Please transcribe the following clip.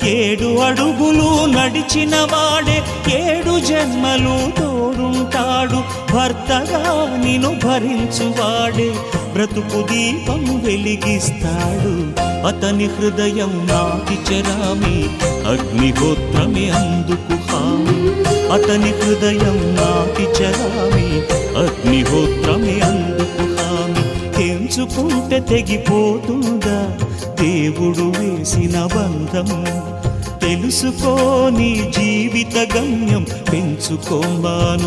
7 అడుగులు నడిచిన వాడే 7 జన్మలు తోడుంటాడు. భర్తగా నిన్ను భరించువాడే బ్రతుకు దీపం వెలిగిస్తాడు. అతని హృదయం నాటి చెరామి, అగ్నిహోత్రమే అందుకు హామీ. అతని హృదయం నాటి చెరామి, అగ్నిహోత్రమే అందుకు హామీ. తెంచుకుంటే తెగిపోతుందా దేవుడు వేసిన బంధం? తెలుసుకో నీ జీవిత గమ్యం, పెంచుకోమానుబంధం.